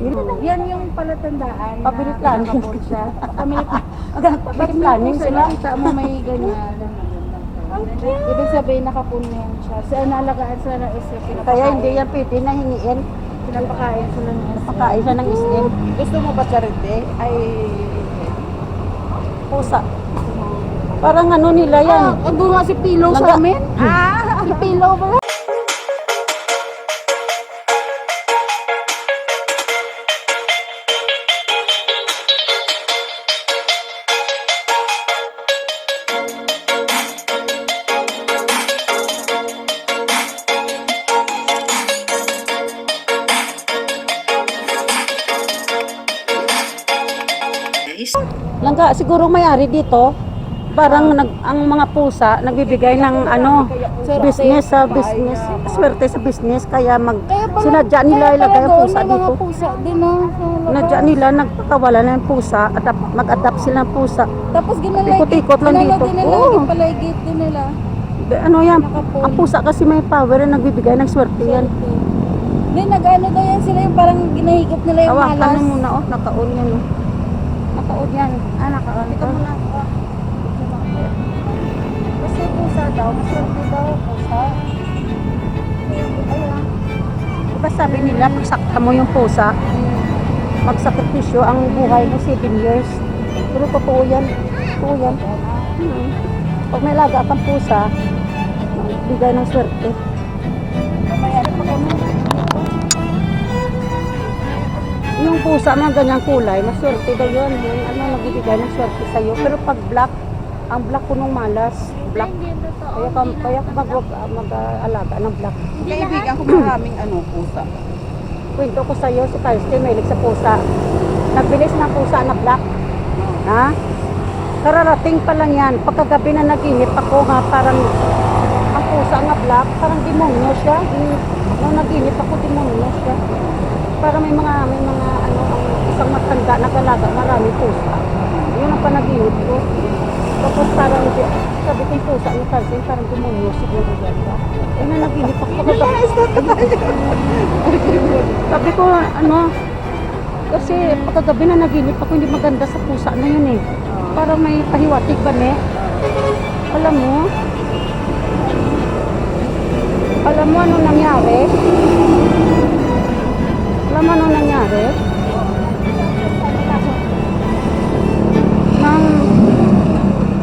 Yan yung palatandaan Pabili na planning. nakapon siya. Pabili planning sila. Sa mo may ganyan. Ibig sabihin nakapon na yan siya. Sa nalagaan sila ng isip. Kaya hindi yan pwede na hingiin. Pinapakain sila ng isip. Pakain siya ng SM. Gusto mo ba charity? Ay, Pusa. Parang ano nila yan. Ando nga si Pilo Laga. sa amin. Si Pilo ba? Langga, siguro may-ari dito. Parang ang mga pusa nagbibigay ng ano, business sa business. Swerte sa business kaya sinadya nila ilagay ang pusa Mga dito. pusa din na. Sinadya nila nagpakawala na yung pusa at mag-adapt sila ng pusa. Tapos ginalay. Ikot-ikot lang dito. Oo. Oo. Ginalagit din nila. Ano yan? Ang pusa kasi may power na nagbibigay ng swerte yan. Hindi, nag-ano daw yan sila yung parang ginahigop nila yung Hawakan malas. mo muna, oh, naka-on yan, oh. Naka-on yan. Naka-on. Ito muna. Kasi pusa daw, maswerte daw pusa. Ayun. Diba sabi nila, pagsakta mo yung pusa, magsakripisyo ang buhay mo 7 years. Pero totoo yan. Totoo yan. Pag may laga kang pusa, bigay ng swerte. Yung pusa na ganyang kulay, maswerte daw yun. Yung ano, nagbibigay ng swerte sa'yo. Pero pag black, ang black punong malas. Black. Kaya ka mag-alaga ng black. kaibigan ko maraming pusa. Kwento ko sa'yo, si Kirsty, mahilig sa pusa. Nagbilis ng pusa na black. Ha? Kararating pa lang yan. Pagkagabi na naginip ako, ha, parang ang pusa nga black, parang demonyo siya. Nung naginip ako, demonyo siya. Parang may mga ang isang matanda nag-alaga, marami pusa. Yun ang panaginip ko. Tapos parang, sabi kong pusa ni Kirsty, parang demonyo siguro yan ba? Eh na naginip ako. Sabi ko, kasi pagkagabi na naginip ako, hindi maganda sa pusa na yun eh. Parang may pahiwatig ba ne? Alam mo ano nangyari? Alam mo ano nangyari? Nang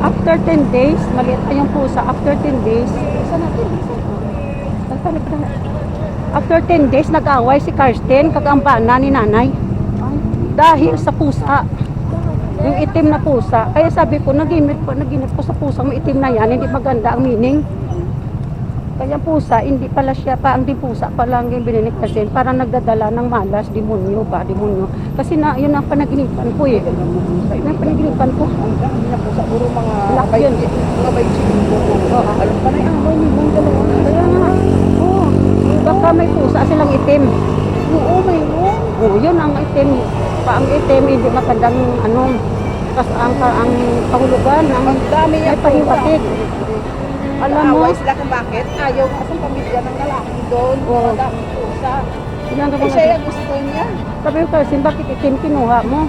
after 10 days, maliit pa yung pusa, after 10 days, after 10 days, nag-away si Kirsten, kagambana ni nanay. Dahil sa pusa. Yung itim na pusa. Kaya sabi ko, naginip ko sa pusa, may itim na yan, hindi maganda ang meaning. Kaya pusa, hindi pala siya pa, ang di pusa pala ang bininig kasi parang nagdadala ng malas, demonyo. Kasi yun ang panaginipan ko eh. Yun ang panaginipan ko. Hindi na pusa, puro mga Black yun. mga baychino. Alam pa na yung amoy ni mong dalawa. Kaya nga, baka may pusa silang itim. Oo, mayroon. Yun ang itim. Ang itim, hindi magandang kasi ang kahulugan, Ang dami may yung pahiwatig. Alam mo, Away sila kung bakit. Ayaw nga sa pamilya ng lalaki doon. Oo. Madaming pusa. ilang ka Eh, siya yung gusto niya. sabi ko kasi, bakit itim kinuha mo?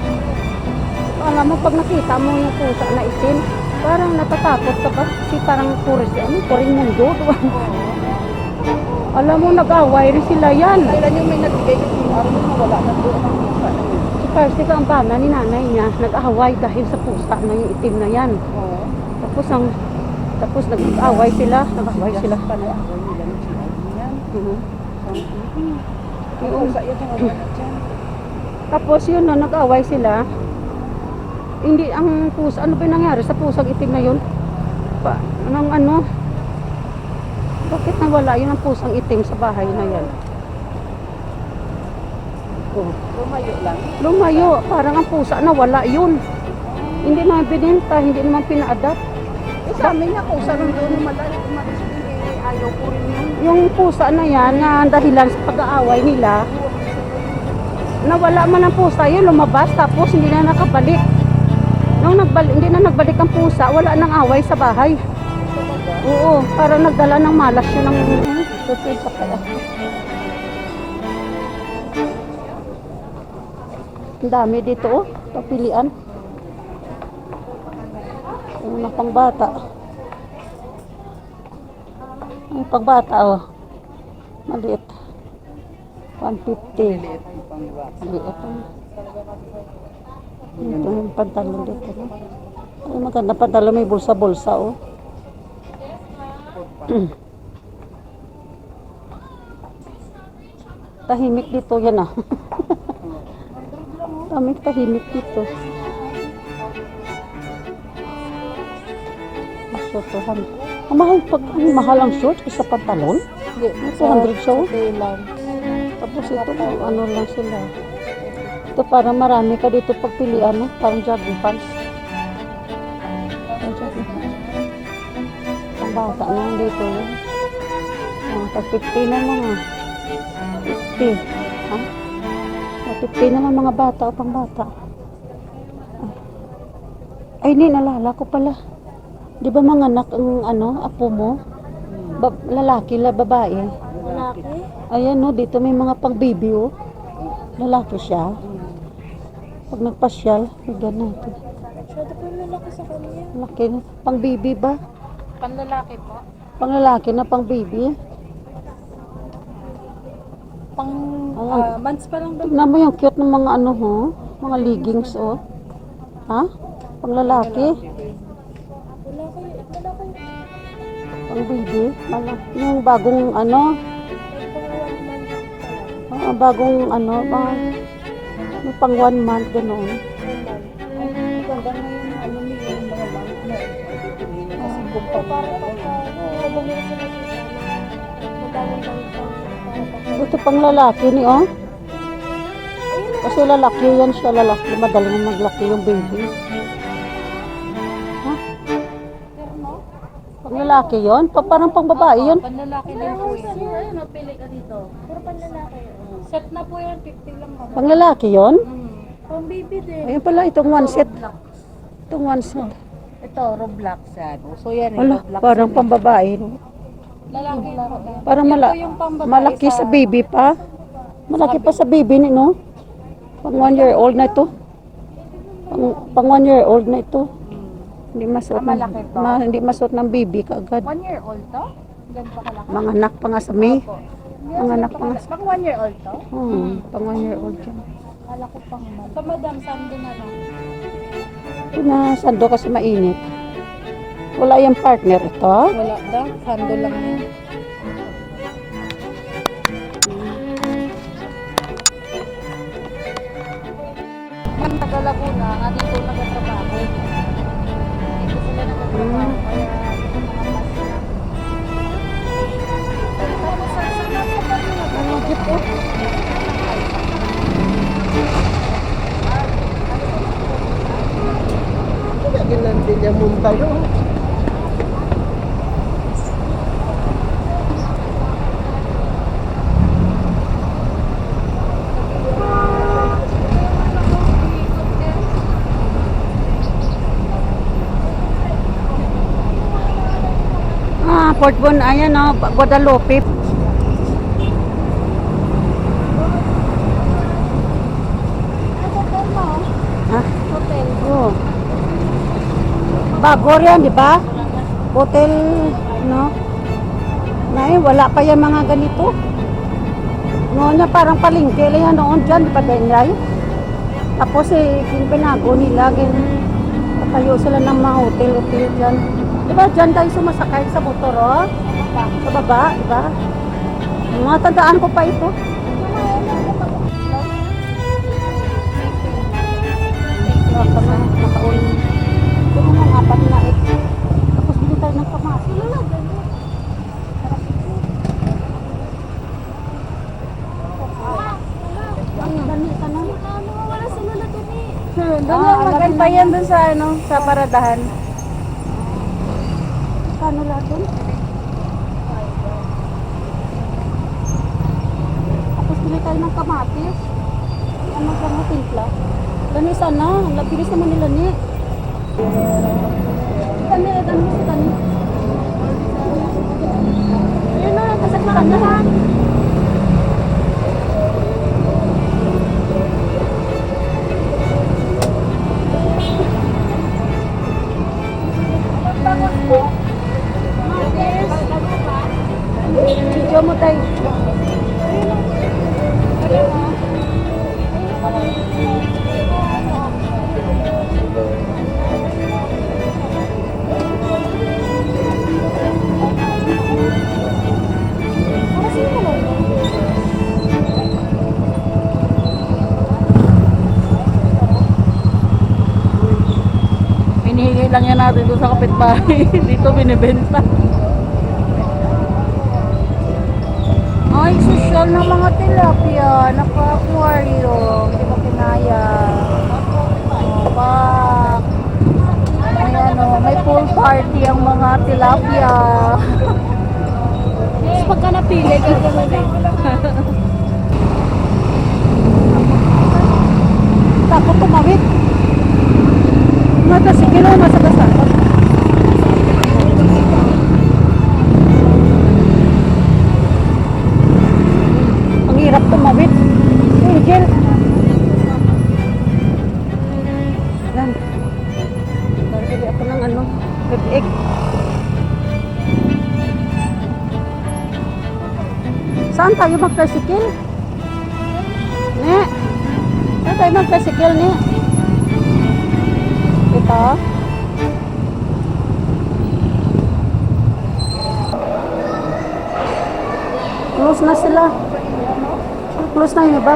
Alam mo, pag nakita mo yung pusa na itim, parang natatakot ka kasi parang puring mundo. Alam mo, nag-away rin sila yan. Kailan yung may nagbigay kasi yung araw na wala na doon ang pusa na yun. Si Kirsty, ang bana ni nanay niya, nag-away dahil sa pusa na yung itim na yan. Oo. Tapos nag-away sila. Nag-away sila. Panay-away nila ng sila. Yan. Yung pusa yan yung wala na dyan. Tapos yun, nag-away sila. Hindi, ang pusa, ano ba yung nangyari sa pusang itim na yun? Bakit nawala yun ang pusang itim sa bahay na yan? Lumayo lang. Lumayo, parang ang pusa nawala yun. Hindi naman binenta, hindi naman pina-adapt. Eh, sa amin nga, pusa nung doon umalis din ayaw ko rin yun. Yung pusa na yan, na dahilan sa pag-aaway nila, nawala man ang pusa yun, lumabas, tapos hindi na nakabalik. Hindi na nagbalik ang pusa, wala nang away sa bahay. Oo, parang nagdala ng malas yun ng sa kaya. Ang dami dito, oh. Papilian. Yung mga pangbata. Ang pangbata, oh. Maliit. 150. Maliit. Ito yung pantalon dito. No? Ay, maganda pantalon. May bulsa-bulsa, oh. Tahimik dito yan, ah. Tahimik dito. Shortuhan. Ang mahal ang short sa pantalon. Hindi, 200 siya, oh. lang. Tapos ito, ano lang sila. Ito parang marami ka dito pagpilian, no? Parang jogging pants. Parang jogging pants. Ang bata na lang dito, yun. Tag 50 na mga. 50. Ha? 50 na lang mga bata o pang bata. Ay, hindi, nalala ko pala. Di ba mga anak ang apo mo? Lalaki, babae? Lalaki? Ayan, no, dito may mga pang baby, oh. Lalaki siya. Pag nagpasyal, bigyan natin. Masyado po yung lalaki sa kanya. Laki, pang baby ba? Panlalaki po? Pang lalaki na pang baby. Pang months pa lang daw. Tignan mo yung cute ng mga ho. Mga leggings, oh. Ha? Pang lalaki. Lalaki. Pang baby. Yung bagong bagong yung pang 1 month, gano'n. Ang ganda na yung nila yung mga months na. Kasi kung bumili sila Ito pang lalaki ni, oh. Kasi lalaki yan siya, lalaki. Madaling maglaki yung baby. Ha? Pang lalaki yun? Parang pang babae yun? Panlalaki din po yun. Ayun, pili ka dito. Puro panlalaki. Set na po yan, 50 lang. Pang lalaki yun? Pang baby din. Ayun pala, itong one set. Itong one set. Ito, Roblox yan. So yan, Wala, Roblox. parang pang babae. No? Lalaki po. Parang malaki sa baby pa. Malaki pa sa baby ni, no? Pang 1 year old na ito. Pang 1 year old na ito. Hindi masuot malaki to? hindi masuot ng baby kaagad. 1 year old to? Ganito kalaki? Mga anak pa nga sa May. Mga anak pa nga. Pang 1 year old to? Pang 1 year old yan. Kala ko pang mal. So madam, sando na lang. Ito na, sando kasi mainit. Wala yung partner ito. Wala daw, sando lang yan. Ang taga Laguna, nga dito nagatrabaho. Dito sila nagatrabaho, kaya ito mga mas na. Tapos sa Ang jeep, oh. Ganun din yung muntay, no? Port Bon, ayan, oh, Guadalupe. Ha? hotel. Oh. Bago yan, di ba? Hotel, no? Nay, wala pa yung mga ganito. Noon niya parang palengke lang yan noon dyan, di ba, Denray? Tapos yung pinago nila, patayo sila ng mga hotel dyan. Di ba, dyan tayo sumasakay sa motor, oh? Sa baba, di ba? Mga tandaan ko pa ito. Baka na, nakauli. Ito mga 4 na eh. Tapos bili tayo ng kamas. Sila lang, ganyan. Wala sila na dun eh. Doon lang, maganda yan dun sa paradahan. Kano lahat dun? Tapos bili tayo ng kamatis. Ano sa mga timpla? Dani sana, bilis naman nila ni. Dani si Dani. Ayun na, kasagmaran na ha. lang yan natin doon sa kapitbahay. Dito binibenta. Ay, social na mga tilapia. Naka-aquarium. Hindi ba pinaya? Pak. May may pool party ang mga tilapia. Tapos pagka napili, gagawin din. Takot tumawid. Mata si kilo nasa basa. Ang hirap tumawid. Angel. Yan. Barbili ako ng bebek. Saan tayo mag-tricycle? Ne? Saan tayo mag-tricycle, ne? Ito. Close na sila. Close na yung iba.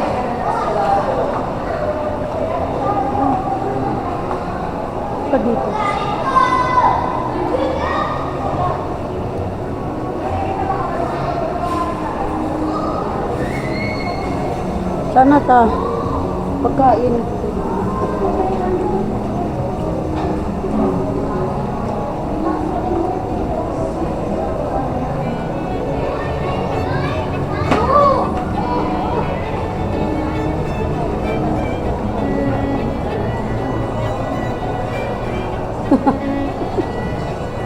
Pa dito. Sana ta pagkain.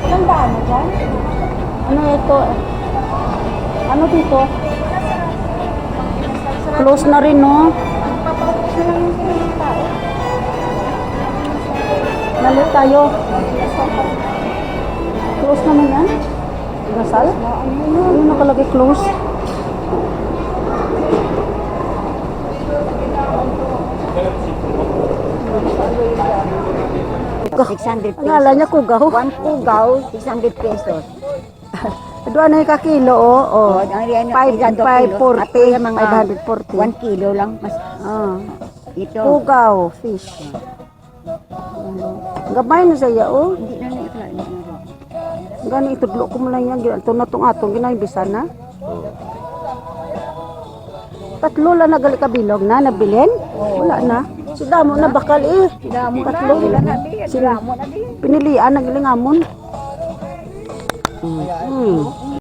Ilang daan na dyan? Ano ito? Ano dito? Close na rin, no? Papaubos na lang yung pinita. Nalit tayo. Close naman yan? Gasal? Ano nakalagay close? Ito, 600 pesos. Ngala niya kugaw. One pugaw, 600 pesos. Doon na yung kakilo, oh. Oh, ang riyan na 540. 540. 540. 1 kilo lang. Mas Ah. ito. Kugaw, fish. Gamay na siya, oh. Hindi na ito. Gani itudlo ko mo lang yan. Ito na itong atong ginaibisan na. Tatlo lang nagali kabilog na, nabilin? Wala na. Si Damo na bakal eh. Damo na. Tatlo. Wala na din. Sila. Damo na din. Pinilian, nagilingamon. Hmm.